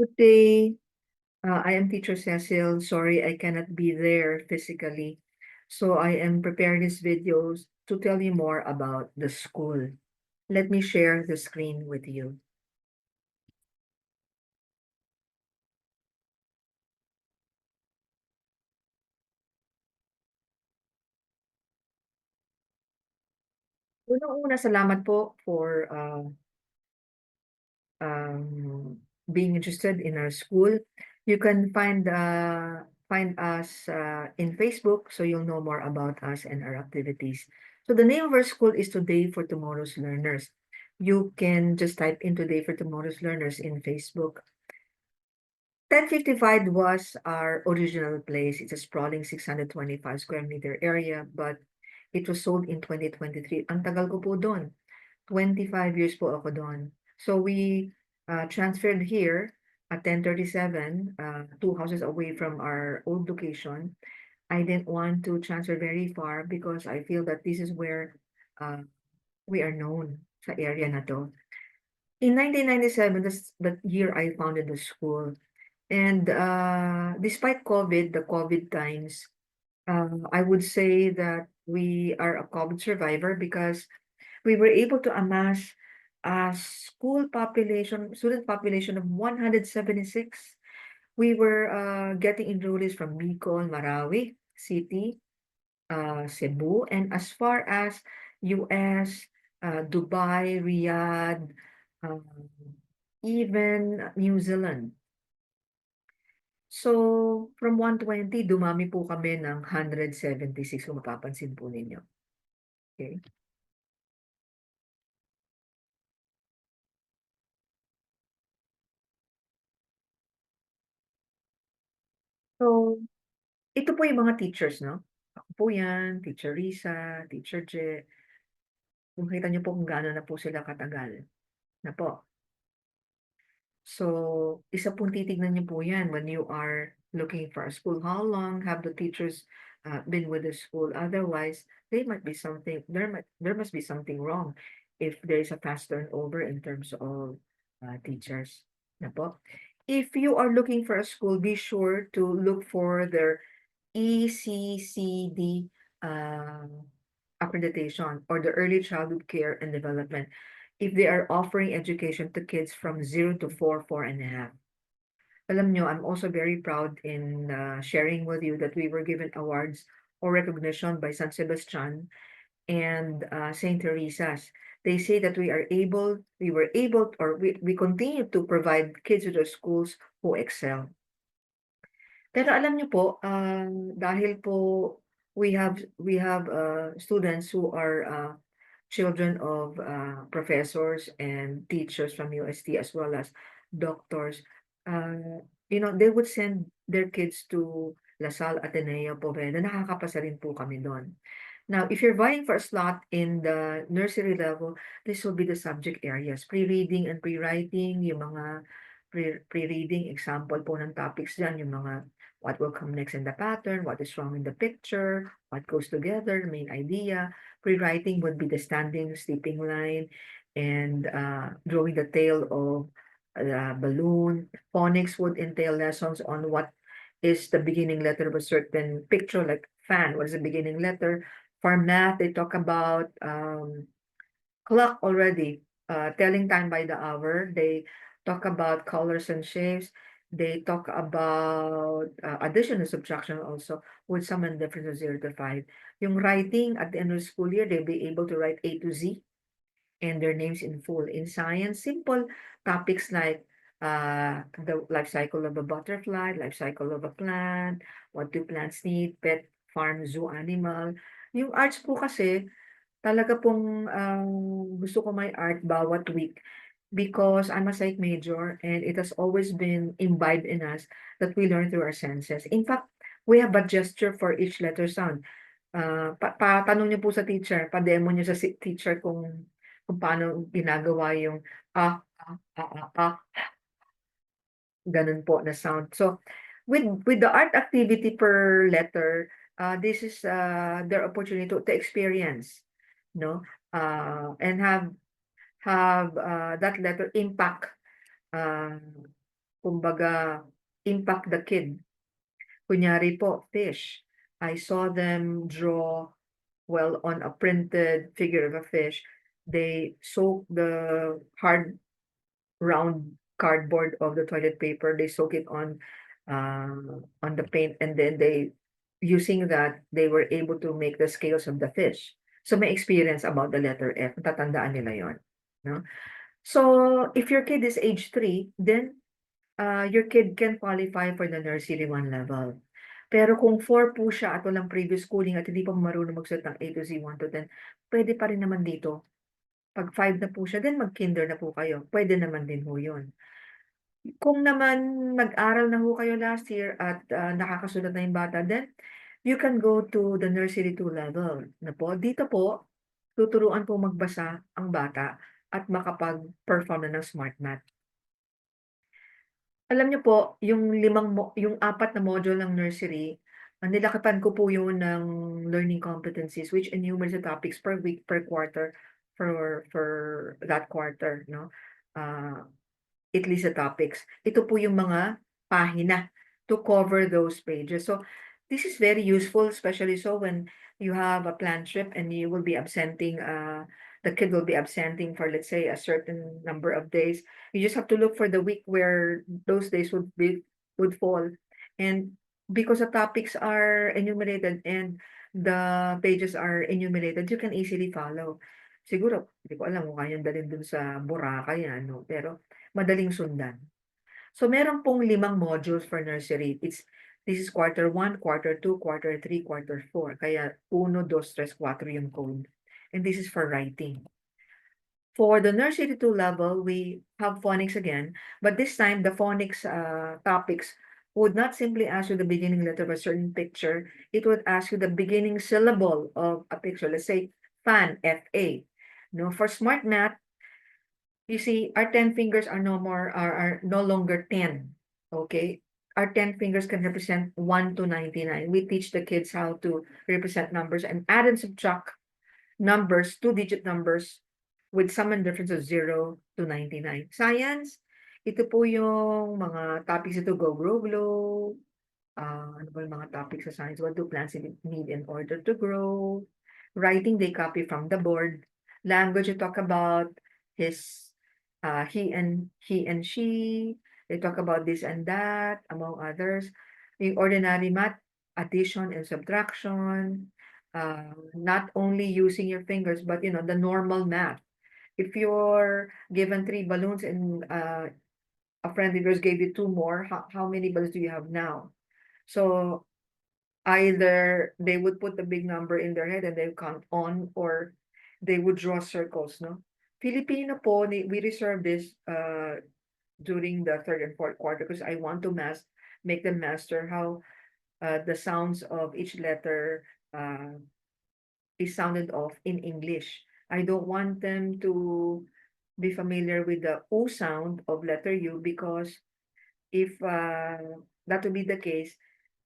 Good day. I am Teacher Cecil. Sorry, I cannot be there physically. So I am preparing this video to tell you more about the school. Let me share the screen with you. Unang-una, salamat po for being interested in our school. You can find us in Facebook, so you'll know more about us and our activities. So the name of our school is Today for Tomorrow's Learners. You can just type in Today for Tomorrow's Learners in Facebook. 1055 was our original place. It's a sprawling 625 square meter area, but it was sold in 2023. Ang tagal ko po doon. 25 years po ako doon. So we transferred here at 1037, 2 houses away from our old location. I didn't want to transfer very far because I feel that this is where we are known sa area na to. In 1997, that's the year I founded the school. And despite COVID, the COVID times, I would say that we are a COVID survivor because we were able to amass a student population of 176. We were getting enrollees from Bicol, Marawi City, Cebu, and as far as US, Dubai, Riyadh, um, even New Zealand. So, from 120, dumami po kami ng 176 kung mapapansin po ninyo. Okay. So, ito po yung mga teachers, no? Ako po yan, Teacher Risa, Teacher Je. Kung kita niyo po kung gaano na po sila katagal na po. So, isa pong titignan niyo po yan when you are looking for a school. How long have the teachers been with the school? Otherwise, there must be something wrong if there is a fast turnover in terms of teachers. Na po. If you are looking for a school, be sure to look for their ECCD accreditation or the Early Childhood Care and Development if they are offering education to kids from 0 to 4, 4.5. Alam nyo, I'm also very proud in sharing with you that we were given awards or recognition by San Sebastian and St. Teresa's. They say that we were able, or we continue to provide kids with the schools who excel. Pero alam niyo po, dahil po we have students who are children of professors and teachers from UST as well as doctors. They would send their kids to LaSalle Ateneo Poveda. Nakakapasa rin po kami doon. Now, if you're vying for a slot in the nursery level, this will be the subject areas. Pre-reading and pre-writing, yung mga pre-reading example po ng topics dyan, yung mga what will come next in the pattern, what is wrong in the picture, what goes together, main idea. Pre-writing would be the standing, sleeping line, and drawing the tail of the balloon. Phonics would entail lessons on what is the beginning letter of a certain picture, like fan, what is the beginning letter. For math, they talk about clock already, telling time by the hour. They talk about colors and shapes. They talk about addition and subtraction also with sum and difference of 0 to 5. Yung writing at the end of the school year, they'll be able to write A to Z and their names in full. In science, simple topics like the life cycle of a butterfly, life cycle of a plant, what do plants need, pet, farm, zoo, animal. Yung arts po kasi, talaga pong gusto ko may art bawat week because I'm a psych major and it has always been imbibed in us that we learn through our senses. In fact, we have a gesture for each letter sound. Patanong niyo po sa teacher, pa-demo niyo sa teacher kung paano ginagawa yung ganun po na sound. So, with the art activity per letter, this is their opportunity to experience, no, and have that letter impact uh, kumbaga, impact the kid. Kunyari po, fish. I saw them draw, well, on a printed figure of a fish. They soak the hard, round cardboard of the toilet paper. They soak it on the paint, and then using that, they were able to make the scales of the fish. So may experience about the letter F. Tatandaan nila yon, no? So if your kid is age 3, then your kid can qualify for the nursery 1 level. Pero kung 4 po siya at walang previous schooling at hindi pa marunong magsulat ng A to Z, 1 to 10, pwede pa rin naman dito. Pag 5 na po siya, then mag-kinder na po kayo. Pwede naman din ho yun. Kung naman nag-aral na ho kayo last year at nakakasulat na yung bata, then you can go to the nursery 2 level na po. Dito po, tuturuan po magbasa ang bata at makapag-perform na ng smart math. Alam niyo po, yung 4 na module ng nursery, nilakapan ko po yun ng learning competencies which enumerates the topics per week, per quarter for that quarter, no? It lists the topics. Ito po yung mga pahina to cover those pages. So this is very useful, especially so when you have a planned trip and you will be absenting, the kid will be absenting for, let's say, a certain number of days. You just have to look for the week where those days would fall. And because the topics are enumerated and the pages are enumerated, you can easily follow. Siguro, hindi ko alam kung kayang dalhin dun sa Boracay, no? Pero madaling sundan. So meron pong 5 modules for nursery. This is quarter 1, quarter 2, quarter 3, quarter 4. Kaya 1, 2, 3, 4 yung code. And this is for writing. For the nursery 2 level, we have phonics again, but this time the phonics topics would not simply ask you the beginning letter of a certain picture. It would ask you the beginning syllable of a picture. Let's say fan, F-A. No, for smart math, you see, our 10 fingers are no longer 10. Okay? Our 10 fingers can represent 1 to 99. We teach the kids how to represent numbers and add and subtract numbers, 2-digit numbers, with sum and difference of 0 to 99. Science, ito po yung mga topics ito, go, grow, glow. Ano ba yung mga topics sa science? What do plants need in order to grow? Writing, they copy from the board. Language, you talk about his, he and she. They talk about this and that, among others. Yung ordinary math, addition and subtraction. Not only using your fingers, but the normal math. If you're given 3 balloons and a friend of yours gave you 2 more, how many balloons do you have now? So either they would put the big number in their head and they count on, or they would draw circles, no? Filipino po, we reserve this during the 3rd and 4th quarter because I want to make them master how the sounds of each letter is sounded off in English. I don't want them to be familiar with the O sound of letter U because if that would be the case,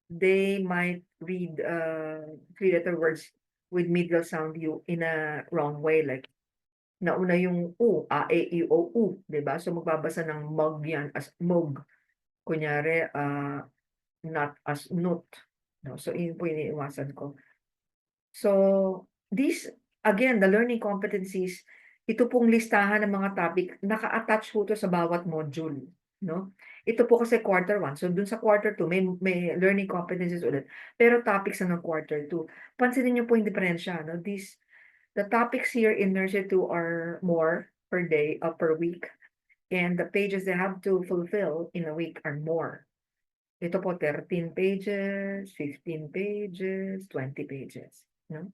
they might read 3-letter words with middle sound U in a wrong way. Like, nauna yung U, A, E, I, O, U, diba? So magbabasa ng mug yan as mug. Kunyari, not as not. No? So yun po iniiwasan ko. So these, again, the learning competencies, ito pong listahan ng mga topic, naka-attach po to sa bawat module. No? Ito po kasi quarter 1. So dun sa quarter 2, may learning competencies ulit. Pero topics na ng quarter 2. Pansinin niyo po yung diferensya. No? The topics here in nursery 2 are more per day or per week. And the pages they have to fulfill in a week are more. Ito po 13 pages, 15 pages, 20 pages. No?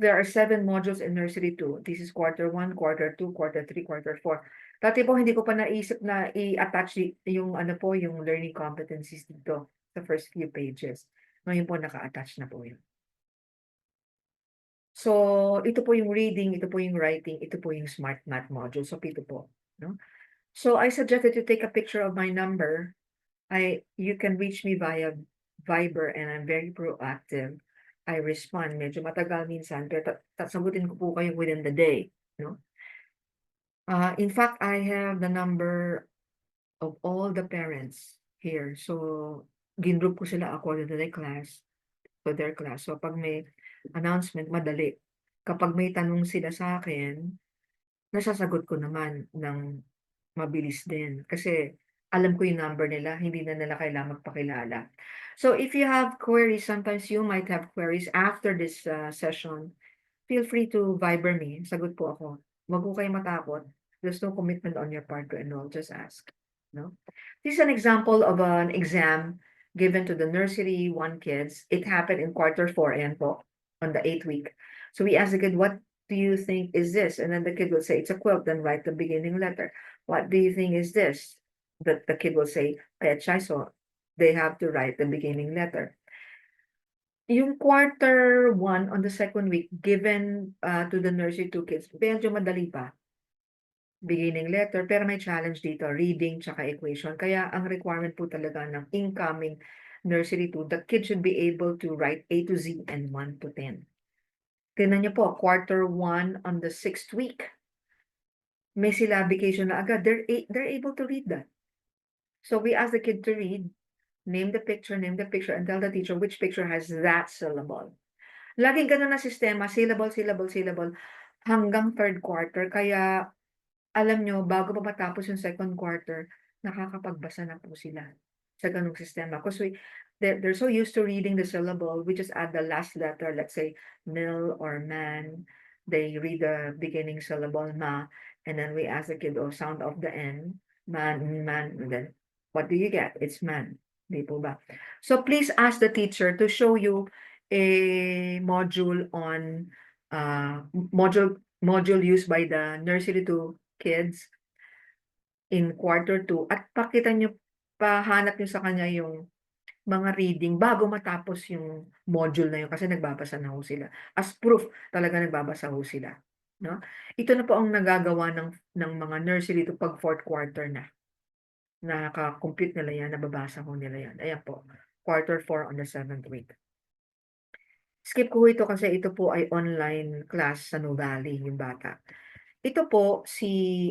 There are 7 modules in nursery 2. This is quarter 1, quarter 2, quarter 3, quarter 4. Dati po hindi ko pa naisip na i-attach yung yung learning competencies dito sa first few pages. Ngayon po naka-attach na po yun. So ito po yung reading, ito po yung writing, ito po yung smart math module. So ito po, no? So I suggest that you take a picture of my number. You can reach me via Viber and I'm very proactive. I respond. Medyo matagal minsan, pero sagutin ko po kayo within the day, no? In fact, I have the number of all the parents here. So, gingroup ko sila according to their class, to their class. So, pag may announcement, madali. Kapag may tanong sila sa akin, nasasagot ko naman ng mabilis din. Kasi alam ko yung number nila, hindi na nila kailangang magpakilala. So, if you have queries, sometimes you might have queries after this session, feel free to Viber me. Sagot po ako. Wag po kayong matakot. There's no commitment on your part to enroll. Just ask. No? This is an example of an exam given to the nursery 1 kids. It happened in quarter 4 and po on the 8th week. So we asked the kid, what do you think is this? And then the kid will say, it's a quilt. Then write the beginning letter. What do you think is this? The kid will say, pechay. So they have to write the beginning letter. Yung quarter 1 on the 2nd week given to the nursery 2 kids, medyo madali pa. Beginning letter, pero may challenge dito, reading tsaka equation. Kaya ang requirement po talaga ng incoming nursery 2, the kid should be able to write A to Z and 1 to 10. Tingnan niyo po, quarter 1 on the 6th week, may syllabication na agad. They're able to read that. So we ask the kid to read, name the picture, and tell the teacher which picture has that syllable. Laging ganun na sistema, syllable, hanggang 3rd quarter. Kaya alam nyo, bago pa matapos yung 2nd quarter, nakakapagbasa na po sila sa ganung sistema. Because they're so used to reading the syllable, we just add the last letter, let's say, mil or man. They read the beginning syllable, ma, and then we ask the kid, oh, sound of the N, man, and then, what do you get? It's man. Di po ba? So please ask the teacher to show you a module on, module used by the nursery to kids in quarter 2 at pakita nyo, pahanap nyo sa kanya yung mga reading bago matapos yung module na yun kasi nagbabasa na ho sila. As proof, talaga nagbabasa ho sila. No? Ito na po ang nagagawa ng mga nursery to pag 4th quarter na. Nakaka-compute nila yan, nababasa ho nila yan. Ayan po, quarter 4 on the 7th week. Skip ko ito kasi ito po ay online class sa Nuvali, yung bata. Ito po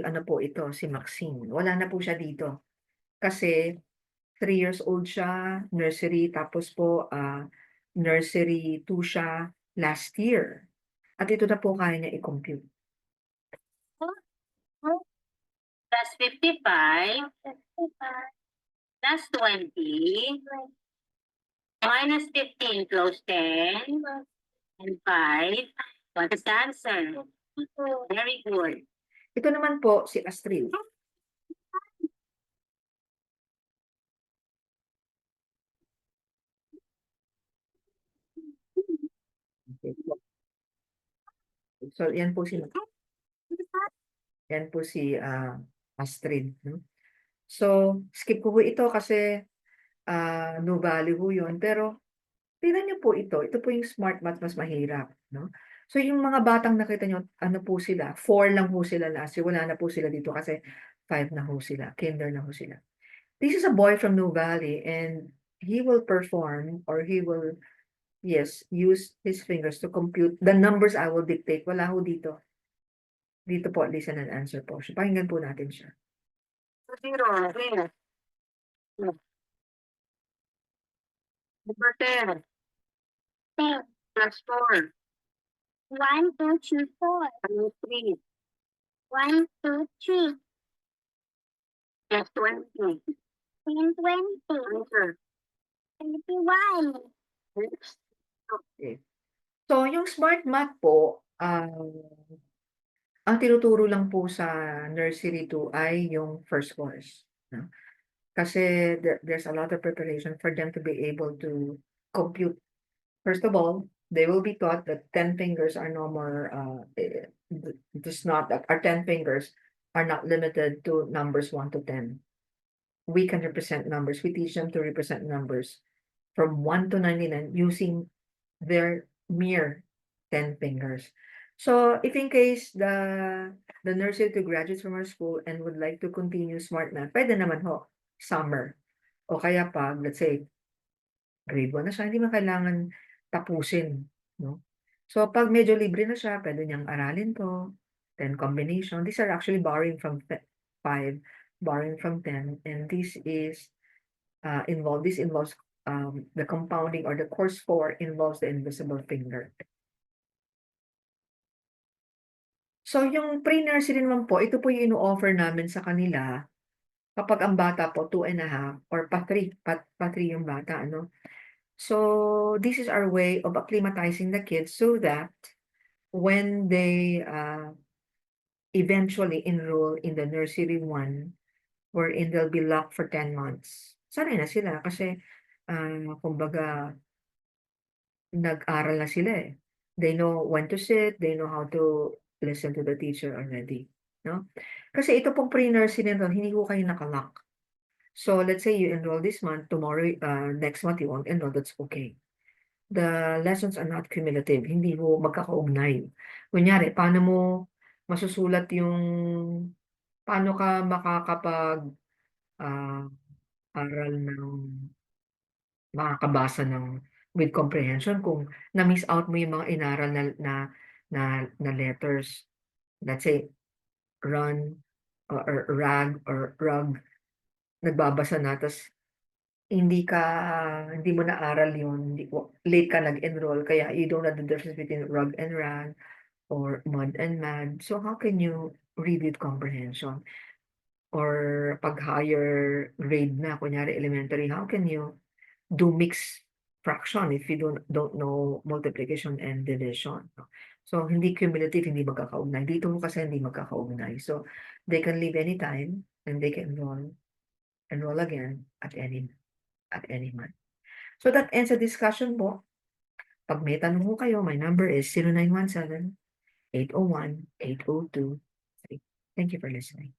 ano po ito, si Maxine. Wala na po siya dito. Kasi 3 years old siya, nursery, tapos po nursery 2 siya last year. At ito na po kaya niya i-compute. Plus 55 plus 20 minus 15 close 10 and 5. What is the answer? Very good. Ito naman po si Astrid. Okay po. So yan po si Astrid. No? So skip ko po ito kasi no value po yun. Pero tingnan niyo po ito. Ito po yung smart math mas mahirap. No? So yung mga batang nakita niyo, ano po sila? 4 lang po sila last year. Wala na po sila dito kasi 5 na po sila. Kinder na po sila. This is a boy from New Valley and he will perform or he will, yes, use his fingers to compute the numbers I will dictate. Wala ho dito. Dito po, listen and answer po. Pakinggan po natin siya. 0, here. Number 10. 10 plus 4. 1, 2, 3, 4. 3. 1, 2, 3. Plus 20. 10, 20. Answer. 21. Okay. So, yung smart math po, ang tinuturo lang po sa nursery 2 ay yung first course. No? Kasi there's a lot of preparation for them to be able to compute. First of all, they will be taught that 10 fingers are no more, it's not that our 10 fingers are not limited to numbers 1 to 10. We can represent numbers. We teach them to represent numbers from 1 to 99 using their mere 10 fingers. So if in case the nursery to graduates from our school and would like to continue smart math, pwede naman ho, summer. O kaya pag, let's say, grade 1 na siya, hindi man kailangan tapusin. No? So pag medyo libre na siya, pwede niyang aralin to, then combination. These are actually borrowing from 5 borrowing from 10, and this involves the compounding, or the course 4 involves the invisible finger. So yung pre-nursery naman po, ito po yung ino-offer namin sa kanila kapag ang bata po 2.5 or pa-3 yung bata, ano. So this is our way of acclimatizing the kids so that when they eventually enroll in the nursery 1, wherein they'll be locked for 10 months, sanay na sila kasi kumbaga nag-aral na sila, eh. They know when to sit, they know how to listen to the teacher already, 'no? Kasi ito pong pre-nursery na 'to, hindi po kayo naka-lock. So let's say you enroll this month, tomorrow, next month you won't enroll, that's okay. The lessons are not cumulative, hindi po magkakaugnay. Kunyari, masusulat yung paano ka ah, aral makakabasa with comprehension kung na-miss out mo yung mga inaral na letters. Let's say, run or rag or rug, nagbabasa na ta's hindi mo naaral yun, late ka nag-enroll kaya you don't know the difference between rug and rag or mud and mad. So how can you read with comprehension? Or 'pag higher grade na, kunyari elementary, how can you do mixed fraction if you don't know multiplication and division, no? So hindi cumulative, hindi magkakaugnay. Dito kasi hindi magkakaugnay. So they can leave anytime and they can enroll again at any month. So that ends the discussion po. 'Pag may tanong po kayo, my number is 0917-801-8023. Thank you for listening.